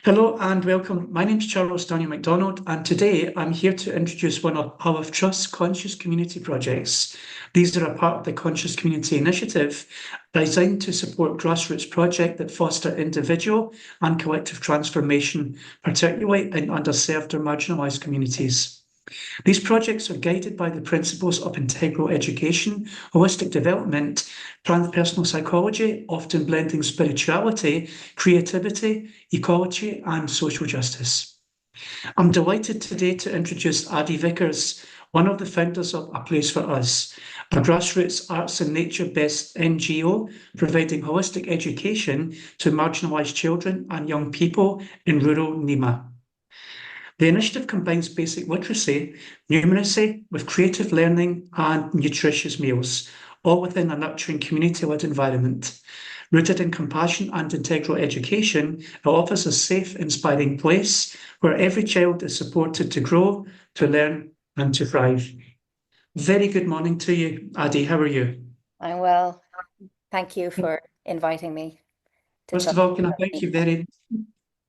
Hello and welcome. My name's Daniel McDonald, and today I'm here to introduce one of Alef Trust's conscious community projects. These are a part of the Conscious Community Initiative, designed to support grassroots projects that foster individual and collective transformation, particularly in underserved or marginalised communities. These projects are guided by the principles of integral education, holistic development, transpersonal psychology, often blending spirituality, creativity, ecology, and social justice. I'm delighted today to introduce Adi Vickers, one of the founders of A Place for Us, a grassroots arts and nature-based NGO providing holistic education to marginalised children and young people in rural Nima. The initiative combines basic literacy, numeracy with creative learning and nutritious meals, all within a nurturing community-led environment. Rooted in compassion and integral education, it offers a safe, inspiring place where every child is supported to grow, to learn and to thrive. Very good morning to you, Adi. How are you? I'm well. Thank you for inviting me to First talk of all, can I about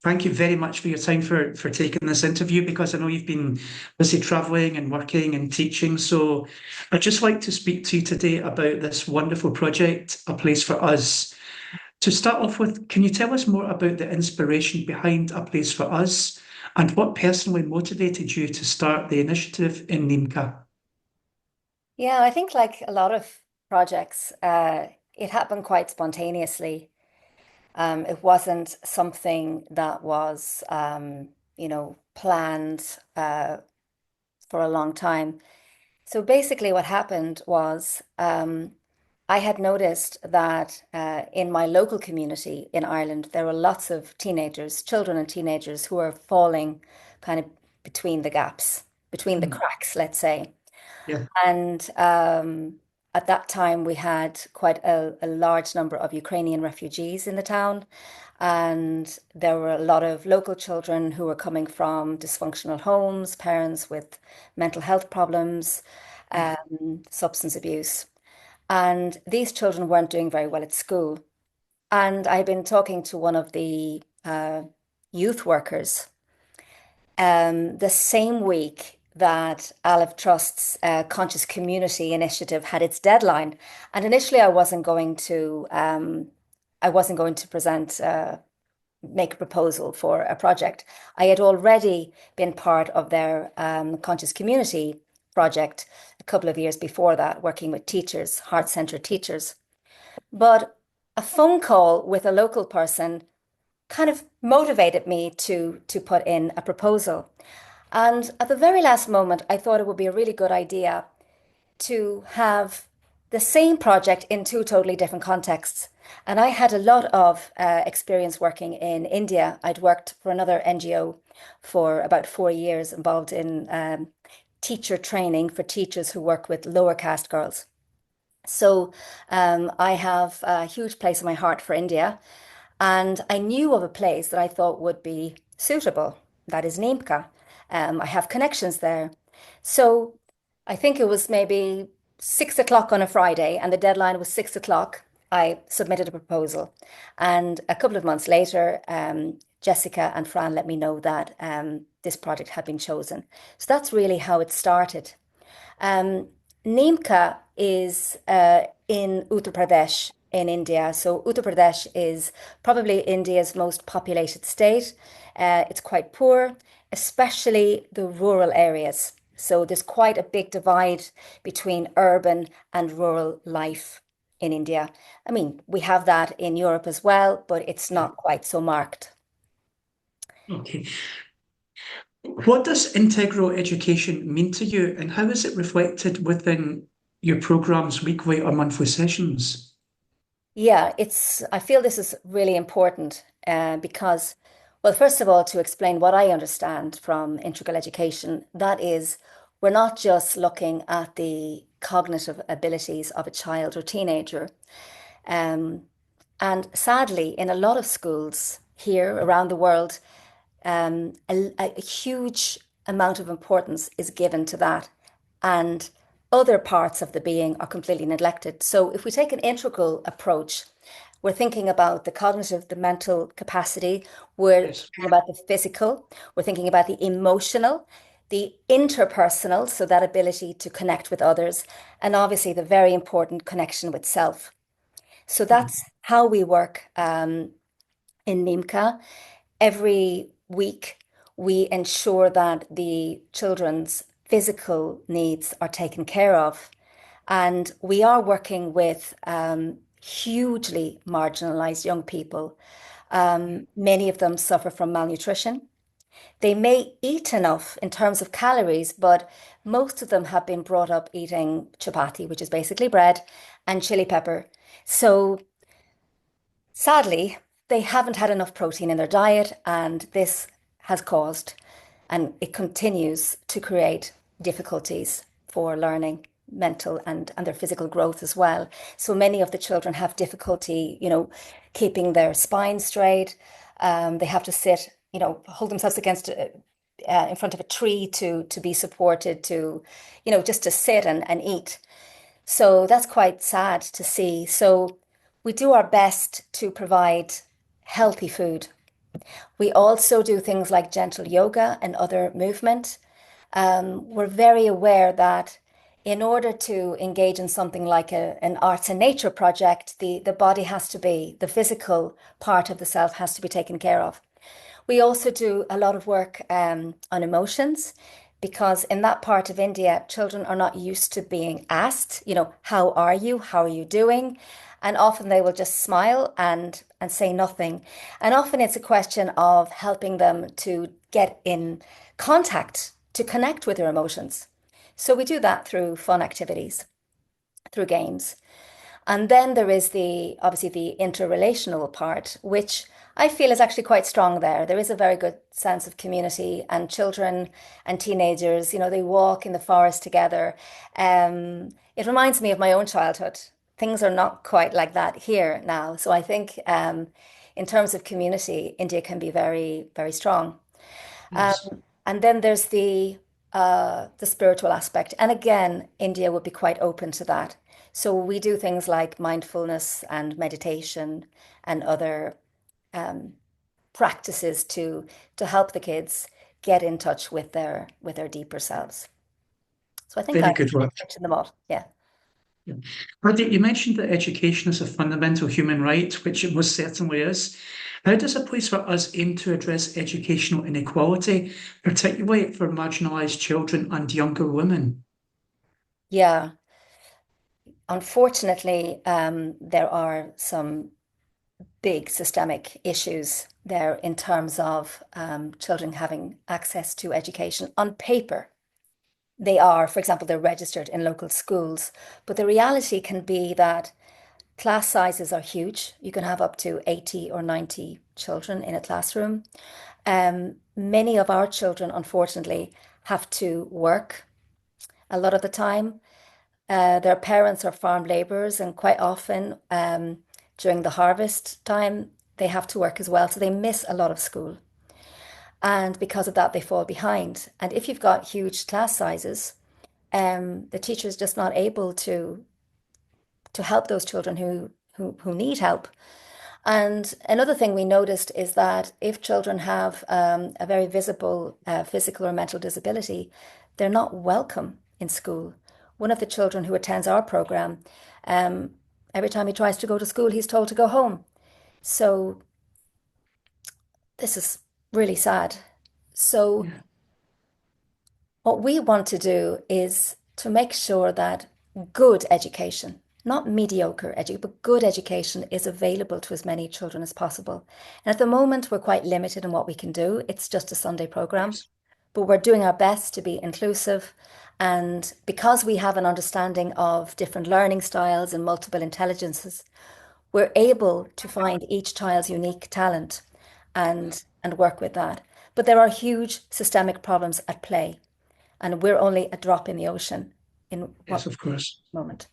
thank you very much for your time for taking this interview, because I know you've been busy traveling and working and teaching. So I'd just like to speak to you today about this wonderful project, A Place for Us. To start off with, can you tell us more about the inspiration behind A Place for Us and what personally motivated you to start the initiative in Nimca? Yeah, I think like a lot of projects, it happened quite spontaneously. It wasn't something that was, planned for a long time. So basically, what happened was I had noticed that in my local community in Ireland, there were lots of teenagers, children and teenagers, who are falling kind of between the gaps, between the Mm. cracks, let's say. Yeah. And at that time, we had quite a large number of Ukrainian refugees in the town. And there were a lot of local children who were coming from dysfunctional homes, parents with mental health problems, substance abuse. And these children weren't doing very well at school. And I've been talking to one of the youth workers the same week that Alef Trust's Conscious Community Initiative had its deadline. And initially, I wasn't going to present, make a proposal for a project. I had already been part of their Conscious Community project a couple of years before that, working with teachers, heart-centered teachers. But a phone call with a local person kind of motivated me to put in a proposal. And at the very last moment, I thought it would be a really good idea to have the same project in two totally different contexts. And I had a lot of experience working in India. I'd worked for another NGO for about 4 years, involved in teacher training for teachers who work with lower caste girls. So I have a huge place in my heart for India. And I knew of a place that I thought would be suitable. That is Nimca. I have connections there. So I think it was maybe 6 o'clock on a Friday, and the deadline was 6 o'clock. I submitted a proposal. And a couple of months later, Jessica and Fran let me know that this project had been chosen. So that's really how it started. Um, Nimca is in Uttar Pradesh in India. So Uttar Pradesh is probably India's most populated state. It's quite poor, especially the rural areas. So there's quite a big divide between urban and rural life in India. I mean, we have that in Europe as well, but it's Yeah. not quite so marked. Okay. What does integral education mean to you, and how is it reflected within your program's weekly or monthly sessions? Yeah, I feel this is really important because, well, first of all, to explain what I understand from integral education, that is, we're not just looking at the cognitive abilities of a child or teenager. Um, and sadly, in a lot of schools here around the world, a huge amount of importance is given to that. And other parts of the being are completely neglected. So if we take an integral approach, We're thinking about the cognitive, the mental capacity. We're Yes. thinking about the physical. We're thinking about the emotional, the interpersonal, so that ability to connect with others, and obviously the very important connection with self. So that's how we work in NIMCA. Every week, we ensure that the children's physical needs are taken care of. And we are working with hugely marginalised young people. Many of them suffer from malnutrition. They may eat enough in terms of calories, but most of them have been brought up eating chapati, which is basically bread, and chili pepper. So sadly, they haven't had enough protein in their diet, and this has caused, and it continues to create difficulties for learning, mental and their physical growth as well. So many of the children have difficulty, keeping their spine straight. They have to sit, hold themselves against in front of a tree to be supported, to, just to sit and eat. So that's quite sad to see. So we do our best to provide healthy food. We also do things like gentle yoga and other movement. We're very aware that in order to engage in something like an arts and nature project, the body has to be, the physical part of the self has to be taken care of. We also do a lot of work on emotions because in that part of India, children are not used to being asked, how are you? How are you doing? And often they will just smile and say nothing. And often it's a question of helping them to get in contact, to connect with their emotions. So we do that through fun activities, through games. And then there is obviously the interrelational part, which I feel is actually quite strong there. There is a very good sense of community, and children and teenagers, they walk in the forest together. It reminds me of my own childhood. Things are not quite like that here now. So I think in terms of community, India can be very, very strong. Yes. And then there's the spiritual aspect. And again, India would be quite open to that. So we do things like mindfulness and meditation and other practices to help the kids get in touch with their deeper selves. So I think Very I good work. mentioned them all. Yeah. Yeah. Adi, you mentioned that education is a fundamental human right, which it most certainly is. How does a place for us aim to address educational inequality, particularly for marginalised children and younger women? Yeah. Unfortunately, there are some big systemic issues there in terms of children having access to education. On paper, they are, for example, they're registered in local schools, but the reality can be that class sizes are huge. You can have up to 80 or 90 children in a classroom. Many of our children, unfortunately, have to work a lot of the time. Their parents are farm laborers, and quite often during the harvest time, they have to work as well. So they miss a lot of school. And because of that, they fall behind. And if you've got huge class sizes, the teacher is just not able to help those children who need help. And another thing we noticed is that if children have a very visible physical or mental disability, they're not welcome in school. One of the children who attends our program, um, every time he tries to go to school, he's told to go home. So this is really sad. So Yeah. what we want to do is to make sure that good education, not mediocre education, but good education is available to as many children as possible. And at the moment, we're quite limited in what we can do. It's just a Sunday program, Yes. but we're doing our best to be inclusive. And because we have an understanding of different learning styles and multiple intelligences, we're able to find each child's unique talent and work with that. But there are huge systemic problems at play, and we're only a drop in the ocean in Yes, what of course. moment.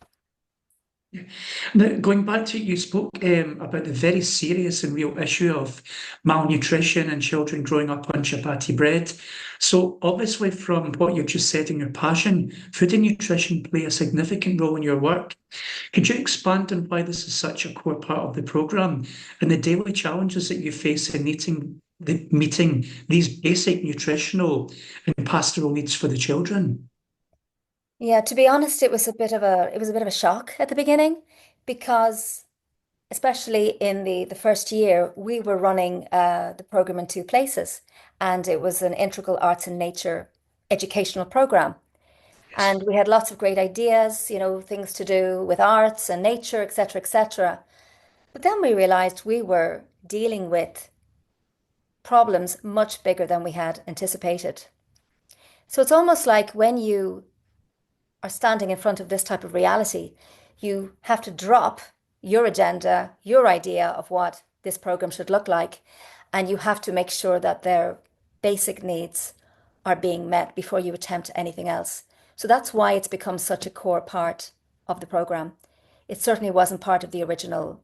Now, going back to you spoke about the very serious and real issue of malnutrition and children growing up on chapati bread. So, obviously, from what you've just said in your passion, food and nutrition play a significant role in your work. Could you expand on why this is such a core part of the programme and the daily challenges that you face in meeting these basic nutritional and pastoral needs for the children? Yeah, to be honest, it was a bit of a shock at the beginning because especially in the first year, we were running the program in two places, and it was an integral arts and nature educational program. Yes. And we had lots of great ideas, things to do with arts and nature, etc., etc. But then we realized we were dealing with problems much bigger than we had anticipated. So it's almost like when you are standing in front of this type of reality, you have to drop your agenda, your idea of what this program should look like, and you have to make sure that their basic needs are being met before you attempt anything else. So that's why it's become such a core part of the program. It certainly wasn't part of the original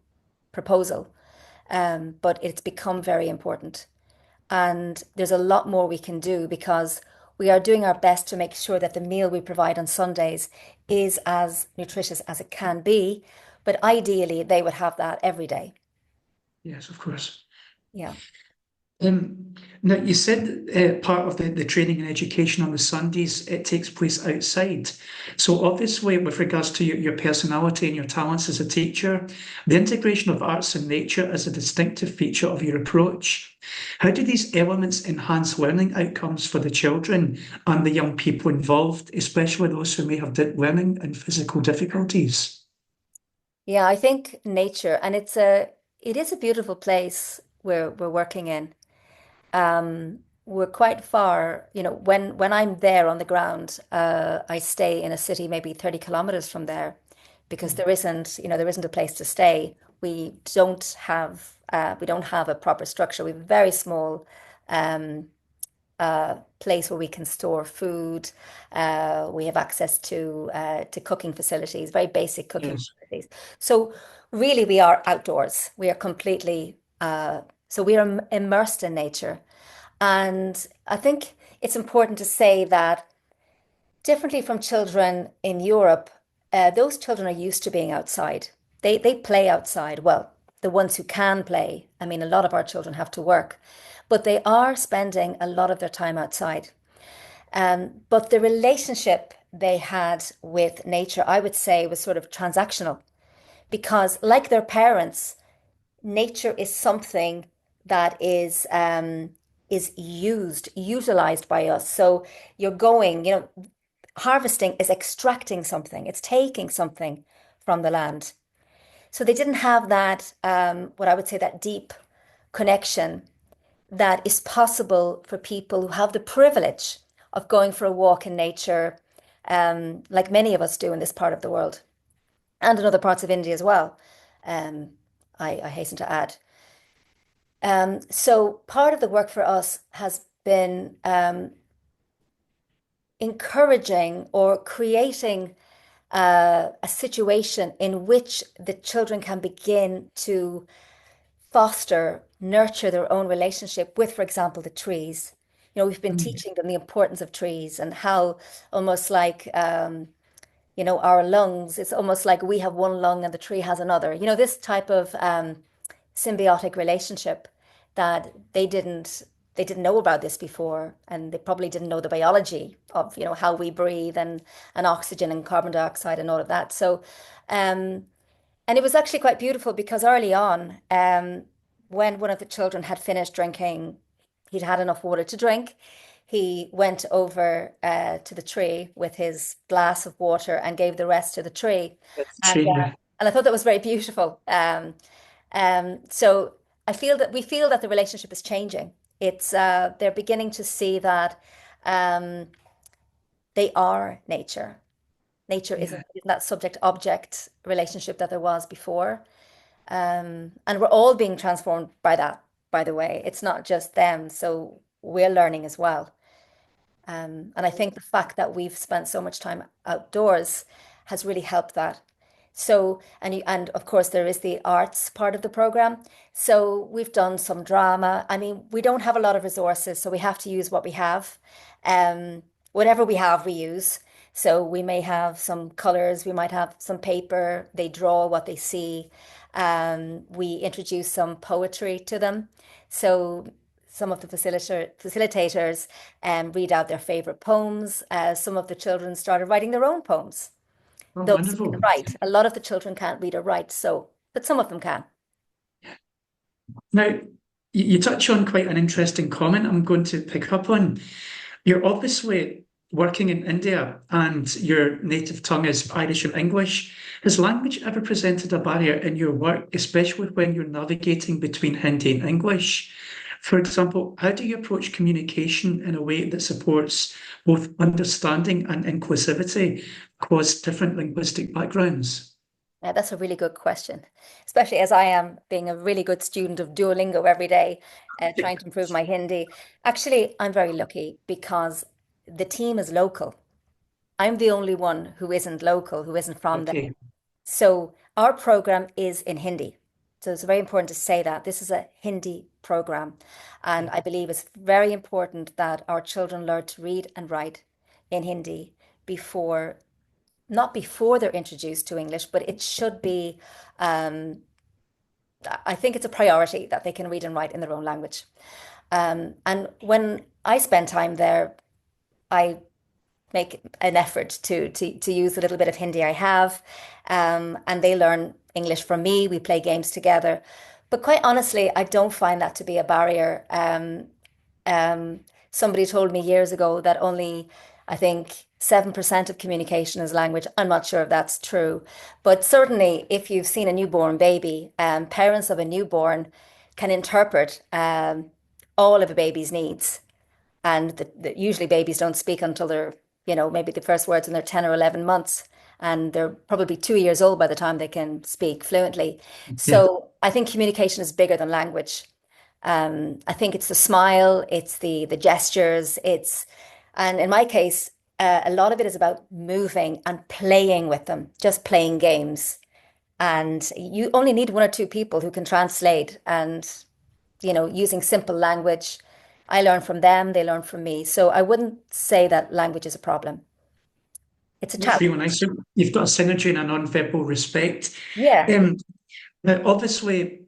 proposal, but it's become very important. And there's a lot more we can do because we are doing our best to make sure that the meal we provide on Sundays is as nutritious as it can be. But ideally, they would have that every day. Yes, of course. Yeah. Now, you said part of the training and education on the Sundays, it takes place outside. So obviously, with regards to your personality and your talents as a teacher, the integration of arts and nature is a distinctive feature of your approach. How do these elements enhance learning outcomes for the children and the young people involved, especially those who may have learning and physical difficulties? Yeah, I think nature, and it is a beautiful place we're working in. We're quite far, when I'm there on the ground, I stay in a city maybe 30 kilometers from there because there isn't a place to stay. We don't have a proper structure. We have a very small place where we can store food. We have access to cooking facilities, very basic cooking Yes. facilities. So really, we are outdoors. We are completely so we are immersed in nature. And I think it's important to say that differently from children in Europe, those children are used to being outside. They play outside. Well, the ones who can play. I mean, a lot of our children have to work, but they are spending a lot of their time outside. But the relationship they had with nature, I would say, was sort of transactional because, like their parents, nature is something that is utilized by us. So you're going, harvesting is extracting something, it's taking something from the land. So they didn't have that, what I would say, that deep connection that is possible for people who have the privilege of going for a walk in nature, like many of us do in this part of the world and in other parts of India as well. Um, I hasten to add. So part of the work for us has been encouraging or creating a situation in which the children can begin to foster, nurture their own relationship with, for example, the trees. We've been Mm. teaching them the importance of trees and how almost like, our lungs, it's almost like we have one lung and the tree has another. This type of symbiotic relationship that they didn't know about this before, and they probably didn't know the biology of how we breathe and oxygen and carbon dioxide and all of that. So and it was actually quite beautiful because early on, when one of the children had finished drinking, he'd had enough water to drink. He went over to the tree with his glass of water and gave the rest to the tree. That's the And tree, yeah. and I thought that was very beautiful. So we feel that the relationship is changing. They're beginning to see that um, they are nature. Nature Yeah. isn't that subject-object relationship that there was before. And we're all being transformed by that, by the way. It's not just them. So we're learning as well. And I think the fact that we've spent so much time outdoors has really helped that. So, and of course there is the arts part of the program. So we've done some drama. I mean, we don't have a lot of resources, so we have to use what we have. Um, Whatever we have, we use. So we may have some colors, we might have some paper, they draw what they see. We introduce some poetry to them. So some of the facilitators read out their favorite poems. Some of the children started writing their own poems. Oh, Those who can wonderful. write. A lot of the children can't read or write, so, but some of them can. Now, you touch on quite an interesting comment I'm going to pick up on. You're obviously working in India and your native tongue is Irish and English. Has language ever presented a barrier in your work, especially when you're navigating between Hindi and English? For example, how do you approach communication in a way that supports both understanding and inclusivity across different linguistic backgrounds? Yeah, that's a really good question, especially as I am being a really good student of Duolingo every day, trying to improve my Hindi. Actually, I'm very lucky because the team is local. I'm the only one who isn't local, who isn't from there. Okay. So our program is in Hindi. So it's very important to say that this is a Hindi program. And I believe it's very important that our children learn to read and write in Hindi before, not before they're introduced to English, but it should be, um, I think it's a priority that they can read and write in their own language. And when I spend time there, I make an effort to use a little bit of Hindi I have, and they learn English from me. We play games together, but quite honestly, I don't find that to be a barrier. Um, Somebody told me years ago that only, I think, 7% of communication is language. I'm not sure if that's true, but certainly if you've seen a newborn baby, parents of a newborn can interpret all of a baby's needs. And usually babies don't speak until they're, maybe the first words when they're 10 or 11 months. And they're probably 2 years old by the time they can speak fluently. Yeah. So I think communication is bigger than language. I think it's the smile, it's the gestures, and in my case, a lot of it is about moving and playing with them, just playing games. And you only need one or two people who can translate and, using simple language. I learn from them, they learn from me. So I wouldn't say that language is a problem. It's a That's challenge. really nice. So you've got a synergy and a non-verbal respect. Yeah. Um, Now, obviously,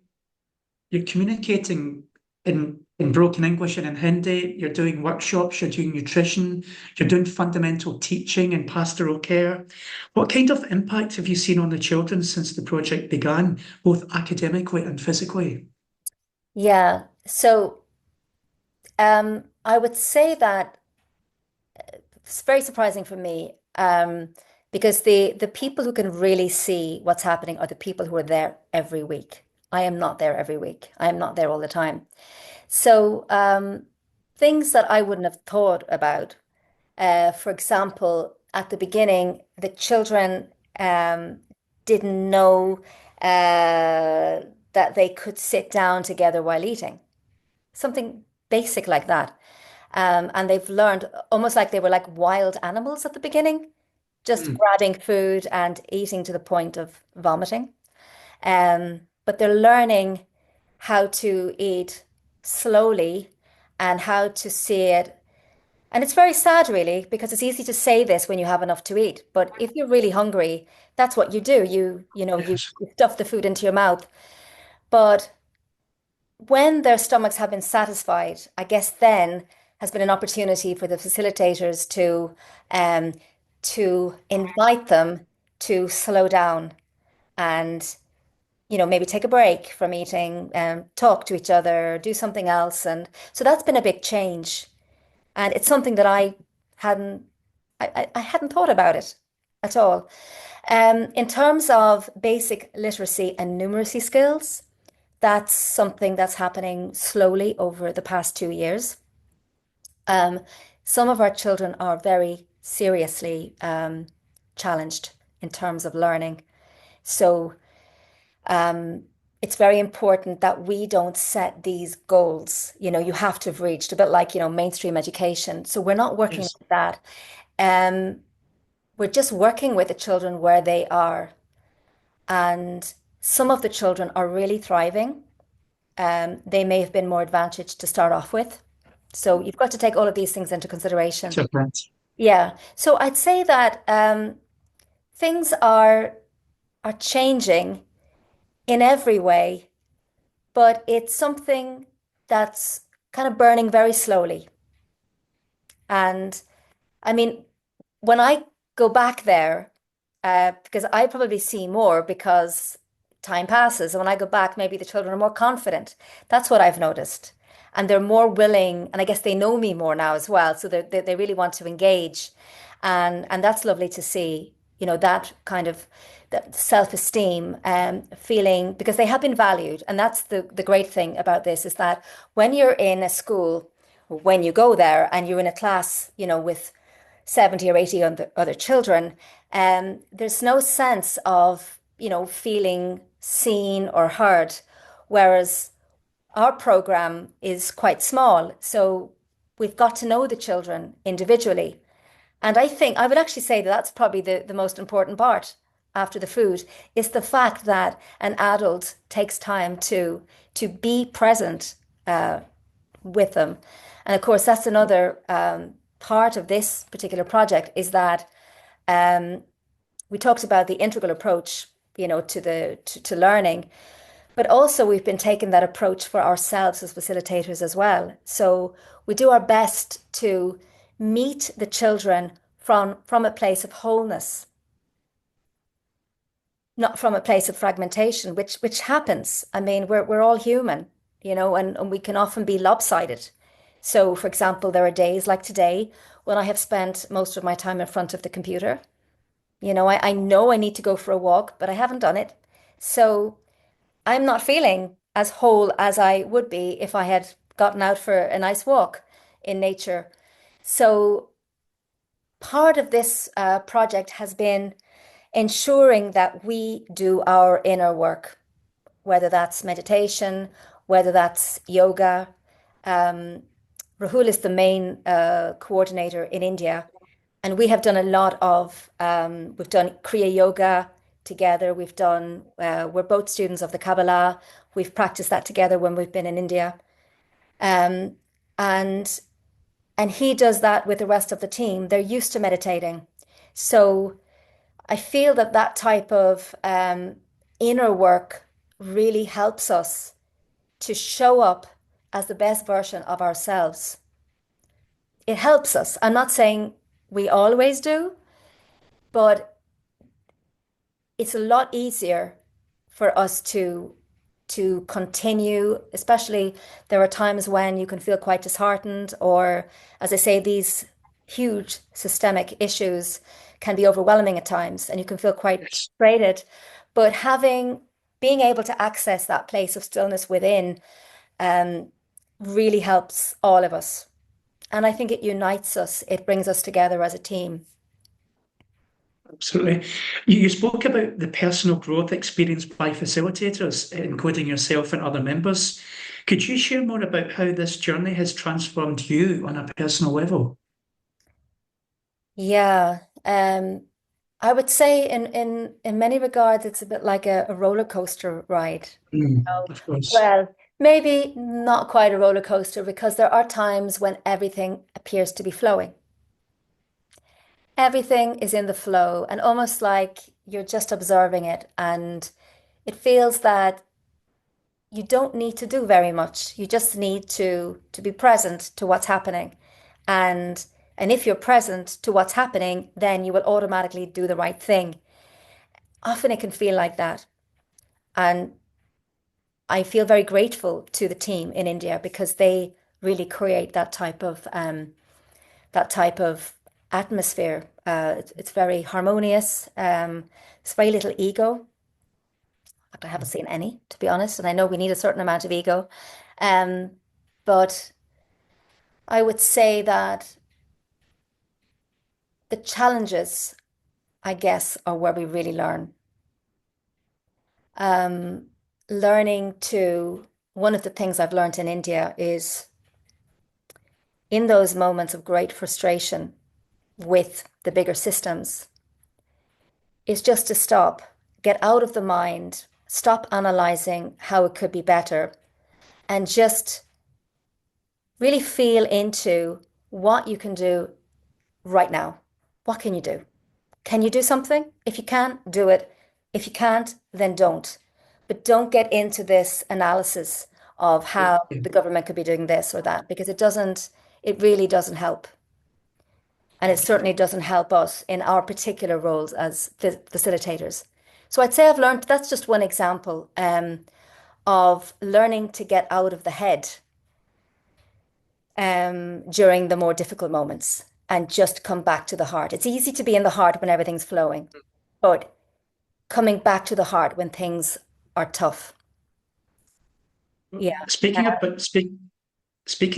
you're communicating in broken English and in Hindi. You're doing workshops, you're doing nutrition, you're doing fundamental teaching and pastoral care. What kind of impact have you seen on the children since the project began, both academically and physically? Yeah. So I would say that it's very surprising for me, because the people who can really see what's happening are the people who are there every week. I am not there every week. I am not there all the time. So things that I wouldn't have thought about. For example, at the beginning, the children didn't know that they could sit down together while eating. Something basic like that. And they've learned almost like they were like wild animals at the beginning, just Mm. grabbing food and eating to the point of vomiting. But they're learning how to eat slowly and how to see it. And it's very sad, really, because it's easy to say this when you have enough to eat. But if you're really hungry, that's what you do. You Yes. stuff the food into your mouth. But when their stomachs have been satisfied, I guess then has been an opportunity for the facilitators um, to invite them to slow down and maybe take a break from eating, talk to each other, do something else. And so that's been a big change. And it's something that hadn't I hadn't thought about it at all. In terms of basic literacy and numeracy skills, that's something that's happening slowly over the past 2 years. Um, some of our children are very seriously challenged in terms of learning. So um, it's very important that we don't set these goals. You have to have reached a bit like, mainstream education. So we're not working Yes. like that. Um, we're just working with the children where they are. and some of the children are really thriving. They may have been more advantaged to start off with. So you've got to take all of these things into consideration. Different. Yeah. So I'd say that things are changing in every way, but it's something that's kind of burning very slowly. And I mean, when I go back there, because I probably see more because time passes, and when I go back, maybe the children are more confident. That's what I've noticed. And they're more willing, and I guess they know me more now as well. So they really want to engage. And that's lovely to see, that kind of that self-esteem feeling because they have been valued. And that's the great thing about this is that when you're in a school, when you go there and you're in a class, with 70 or 80 other children, there's no sense of, feeling seen or heard. Whereas our program is quite small. So we've got to know the children individually. And I think I would actually say that that's probably the most important part after the food is the fact that an adult takes time to be present with them. And of course, that's another part of this particular project is that um, we talked about the integral approach, to learning, but also we've been taking that approach for ourselves as facilitators as well. So we do our best to meet the children from a place of wholeness, not from a place of fragmentation, which happens. I mean, we're all human, and we can often be lopsided. So, for example, there are days like today when I have spent most of my time in front of the computer. I know I need to go for a walk, but I haven't done it. So I'm not feeling as whole as I would be if I had gotten out for a nice walk in nature. So part of this project has been ensuring that we do our inner work, whether that's meditation, whether that's yoga. Um, Rahul is the main coordinator in India, and we have done a lot of, we've done Kriya Yoga together. We're both students of the Kabbalah. We've practiced that together when we've been in India. Um, and and he does that with the rest of the team. They're used to meditating. So I feel that that type of inner work really helps us to show up as the best version of ourselves. It helps us. I'm not saying we always do, but it's a lot easier for us to continue, especially there are times when you can feel quite disheartened, or as I say, these huge systemic issues can be overwhelming at times, and you can feel quite Yes. frustrated. But being able to access that place of stillness within um, really helps all of us. And I think it unites us, it brings us together as a team. Absolutely. You spoke about the personal growth experienced by facilitators, including yourself and other members. Could you share more about how this journey has transformed you on a personal level? Yeah. I would say in many regards it's a bit like a roller coaster ride. Oh, Of course. well, maybe not quite a roller coaster because there are times when everything appears to be flowing. Everything is in the flow and almost like you're just observing it, and it feels that you don't need to do very much. You just need to be present to what's happening. And and if you're present to what's happening, then you will automatically do the right thing. Often it can feel like that. And I feel very grateful to the team in India because they really create that type of atmosphere. It's very harmonious. It's very little ego. I haven't seen any, to be honest, and I know we need a certain amount of ego. Um, but I would say that the challenges, I guess, are where we really learn. Um, learning to, one of the things I've learned in India is in those moments of great frustration with the bigger systems, is just to stop, get out of the mind, stop analyzing how it could be better, and just really feel into what you can do right now. What can you do? Can you do something? If you can, do it. If you can't, then don't. But don't get into this analysis of how the government could be doing this or that, because it really doesn't help. And it certainly doesn't help us in our particular roles as facilitators. So I'd say I've learned, that's just one example of learning to get out of the head during the more difficult moments and just come back to the heart. It's easy to be in the heart when everything's flowing, but coming back to the heart when things are tough. Yeah. Speaking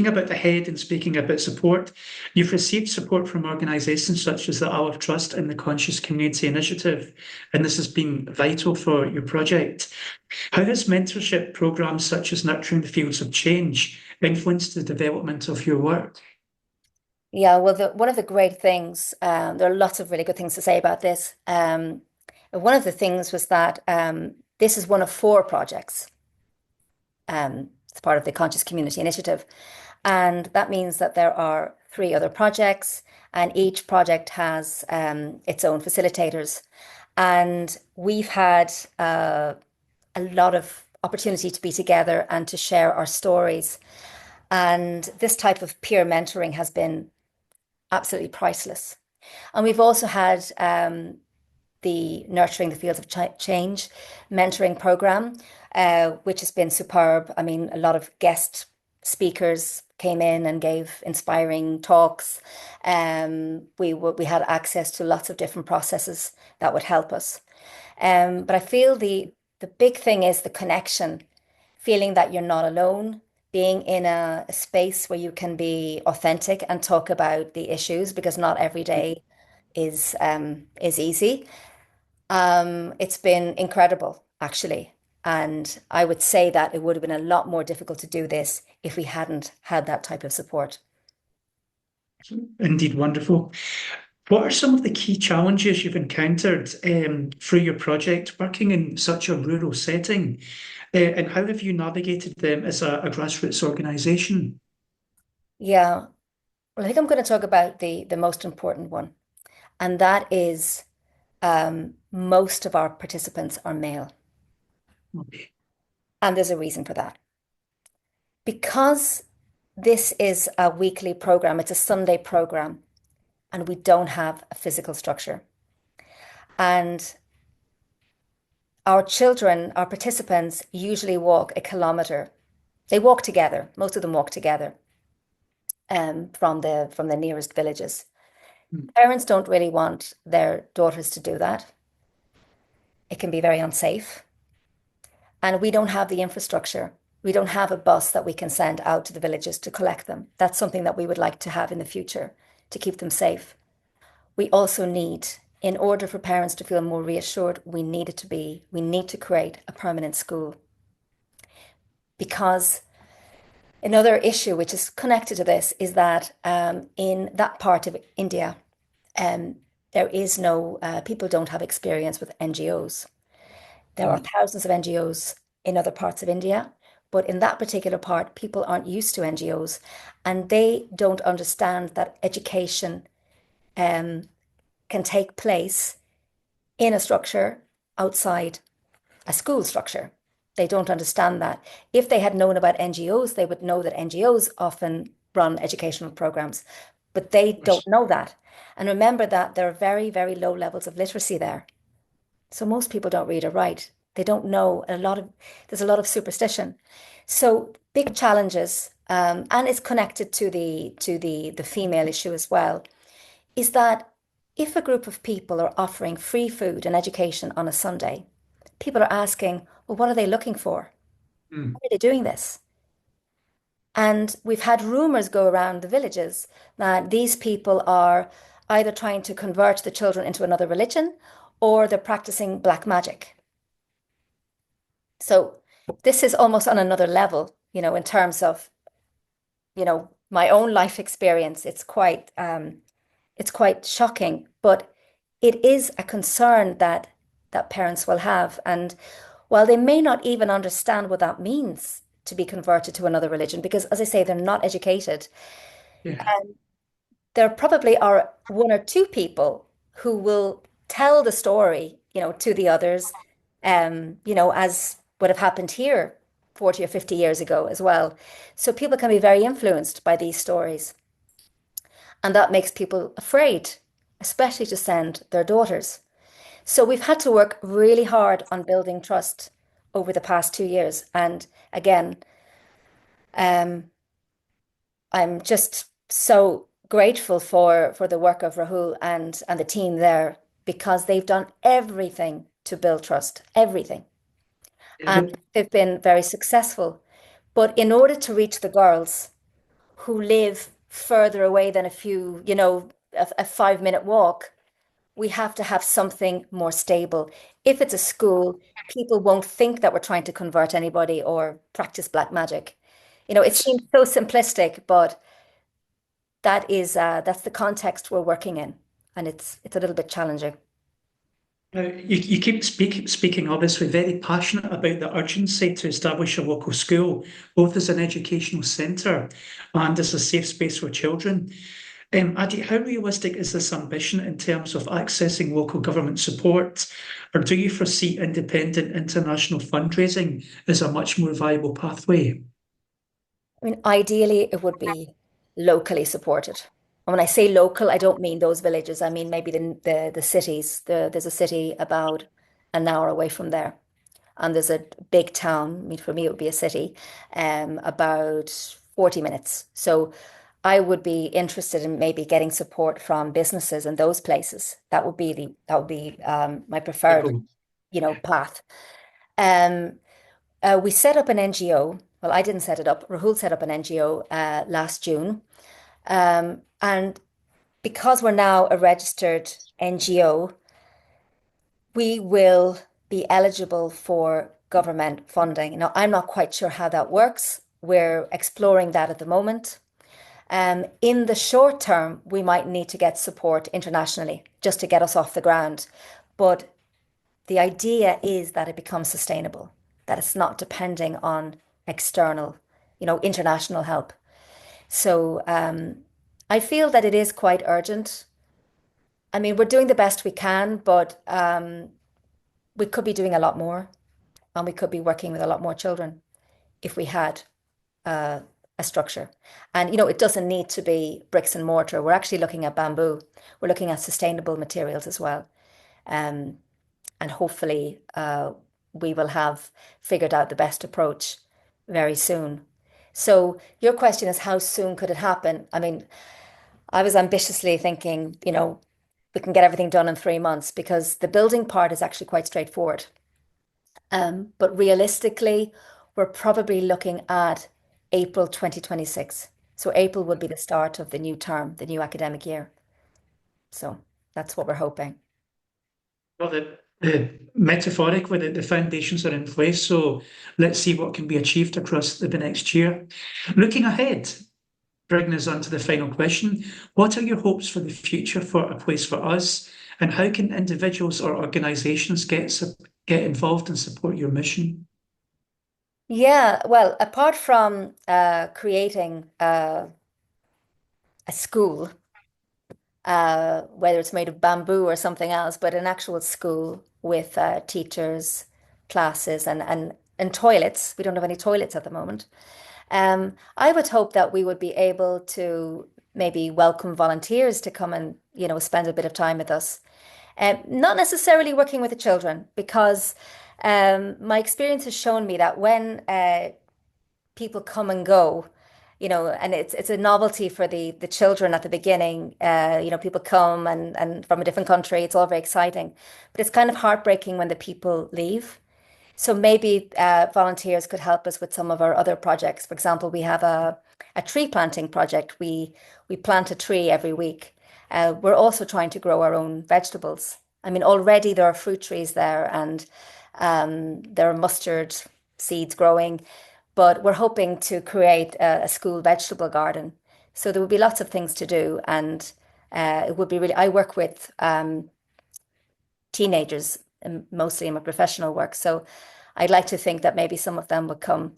about the head and speaking about support, you've received support from organisations such as the Alef Trust and the Conscious Community Initiative, and this has been vital for your project. How has mentorship programmes such as Nurturing the Fields of Change influenced the development of your work? Yeah, well, one of the great things, there are lots of really good things to say about this. One of the things was that this is one of 4 projects. It's part of the Conscious Community Initiative. And that means that there are 3 other projects, and each project has its own facilitators. And we've had a lot of opportunity to be together and to share our stories. And this type of peer mentoring has been absolutely priceless. And we've also had the Nurturing the Fields of Change mentoring program, which has been superb. I mean, a lot of guest speakers came in and gave inspiring talks. We had access to lots of different processes that would help us. But I feel the big thing is the connection, feeling that you're not alone, being in a space where you can be authentic and talk about the issues, because not every day is easy. It's been incredible, actually. And I would say that it would have been a lot more difficult to do this if we hadn't had that type of support. Indeed, wonderful. What are some of the key challenges you've encountered through your project working in such a rural setting? And how have you navigated them as a grassroots organisation? Yeah, well, I think I'm going to talk about the most important one, and that is most of our participants are male. Okay. And there's a reason for that. Because this is a weekly program, it's a Sunday program, and we don't have a physical structure. And our children, our participants, usually walk a kilometer. They walk together. Most of them walk together from the nearest villages. Mm. Parents don't really want their daughters to do that. It can be very unsafe. And we don't have the infrastructure. We don't have a bus that we can send out to the villages to collect them. That's something that we would like to have in the future to keep them safe. We also need, in order for parents to feel more reassured, we need to create a permanent school. Because another issue which is connected to this is that in that part of India, um, there is no, people don't have experience with NGOs. There are thousands of NGOs in other parts of India, but in that particular part, people aren't used to NGOs, and they don't understand that education can take place in a structure outside a school structure. They don't understand that. If they had known about NGOs, they would know that NGOs often run educational programs, but they don't know that. And remember that there are very, very low levels of literacy there. So most people don't read or write. They don't know there's a lot of superstition. So big challenges, and it's connected to the female issue as well, is that if a group of people are offering free food and education on a Sunday, people are asking, well, what are they looking for? Mm. Why are they doing this? And we've had rumors go around the villages that these people are either trying to convert the children into another religion or they're practicing black magic. So this is almost on another level, in terms of, my own life experience. It's quite shocking, but it is a concern that that parents will have. And while they may not even understand what that means to be converted to another religion, because as I say, they're not educated, Yeah. there probably are one or two people who will tell the story, to the others, as would have happened here 40 or 50 years ago as well. So people can be very influenced by these stories. And that makes people afraid, especially to send their daughters. So we've had to work really hard on building trust over the past 2 years. And again, um, I'm just so grateful for the work of Rahul and the team there because they've done everything to build trust, everything. And Yeah. they've been very successful. But in order to reach the girls who live further away than a 5-minute walk, we have to have something more stable. If it's a school, people won't think that we're trying to convert anybody or practice black magic. It seems so simplistic, but that's the context we're working in, and it's a little bit challenging. Now, you keep speaking obviously very passionate about the urgency to establish a local school, both as an educational centre and as a safe space for children. Adi, how realistic is this ambition in terms of accessing local government support, or do you foresee independent international fundraising as a much more viable pathway? I mean, ideally, it would be locally supported. And when I say local, I don't mean those villages. I mean maybe the cities. There's a city about an hour away from there, and there's a big town. I mean, for me, it would be a city, about 40 minutes. So I would be interested in maybe getting support from businesses in those places. That would be my preferred, Cool. path. Um, we set up an NGO. Well, I didn't set it up. Rahul set up an NGO last June. And because we're now a registered NGO, we will be eligible for government funding. Now, I'm not quite sure how that works. We're exploring that at the moment. In the short term, we might need to get support internationally just to get us off the ground. But the idea is that it becomes sustainable, that it's not depending on external, international help. So I feel that it is quite urgent. I mean, we're doing the best we can, but we could be doing a lot more, and we could be working with a lot more children if we had uh, a structure. And, it doesn't need to be bricks and mortar. We're actually looking at bamboo. We're looking at sustainable materials as well. Um, and hopefully we will have figured out the best approach very soon. So your question is how soon could it happen? I mean, I was ambitiously thinking, we can get everything done in 3 months because the building part is actually quite straightforward. But realistically, we're probably looking at April 2026. So April would be the start of the new term, the new academic year. So that's what we're hoping. Well, the metaphorically, the foundations are in place, so let's see what can be achieved across the next year. Looking ahead, bringing us on to the final question, what are your hopes for the future for A Place for Us, and how can individuals or organisations get involved and support your mission? Yeah, well, apart from creating a school, whether it's made of bamboo or something else, but an actual school with teachers, classes, and toilets. We don't have any toilets at the moment. I would hope that we would be able to maybe welcome volunteers to come and, spend a bit of time with us. Not necessarily working with the children, because my experience has shown me that when people come and go, and it's a novelty for the children at the beginning. People come and from a different country, it's all very exciting, but it's kind of heartbreaking when the people leave. So maybe volunteers could help us with some of our other projects. For example, we have a tree planting project. We plant a tree every week. We're also trying to grow our own vegetables. I mean, already there are fruit trees there, and there are mustard seeds growing, but we're hoping to create a school vegetable garden. So there would be lots of things to do, and it would be really. I work with teenagers mostly in my professional work. So I'd like to think that maybe some of them would come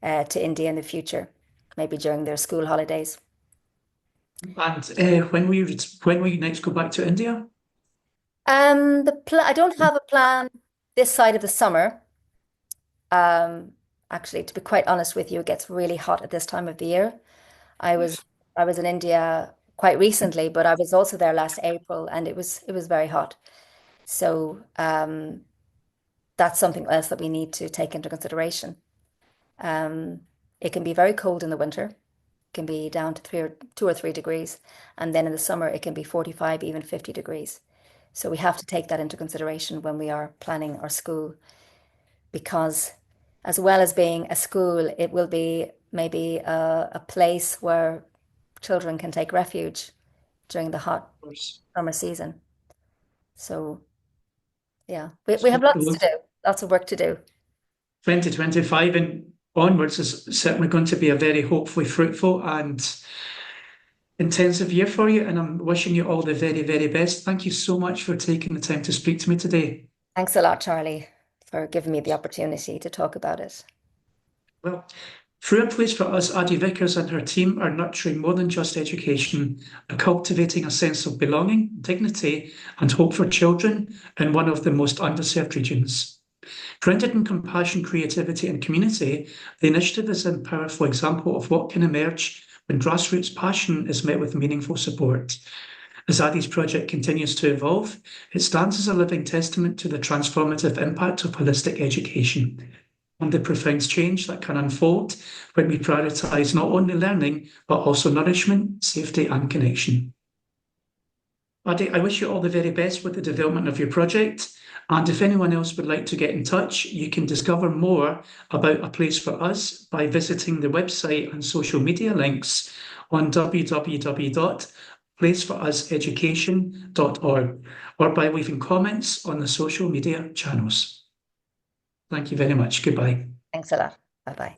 to India in the future, maybe during their school holidays. And when will you next go back to India? I don't have a plan this side of the summer. Um, Actually, to be quite honest with you, it gets really hot at this time of the year. I was Yes. I was in India quite recently, but I was also there last April, and it was very hot. So that's something else that we need to take into consideration. Um, it can be very cold in the winter. It can be down to 2 or 3 degrees, and then in the summer it can be 45, even 50 degrees. So we have to take that into consideration when we are planning our school, because as well as being a school, it will be maybe a place where children can take refuge during the hot Of course. summer season. So yeah, we So have lots to do, lots of work to do. 2025 and onwards is certainly going to be a very hopefully fruitful and intensive year for you. And I'm wishing you all the very, very best. Thank you so much for taking the time to speak to me today. Thanks a lot, Charlie, for giving me the opportunity to talk about it. Well, through A Place for Us, Adi Vickers and her team are nurturing more than just education, are cultivating a sense of belonging, dignity, and hope for children in one of the most underserved regions. Grounded in compassion, creativity, and community, the initiative is a powerful example of what can emerge when grassroots passion is met with meaningful support. As Adi's project continues to evolve, it stands as a living testament to the transformative impact of holistic education and the profound change that can unfold when we prioritise not only learning, but also nourishment, safety, and connection. Adi, I wish you all the very best with the development of your project. And if anyone else would like to get in touch, you can discover more about A Place for Us by visiting the website and social media links on www.placefororuseducation.org or by leaving comments on the social media channels. Thank you very much. Goodbye. Thanks a lot. Bye bye.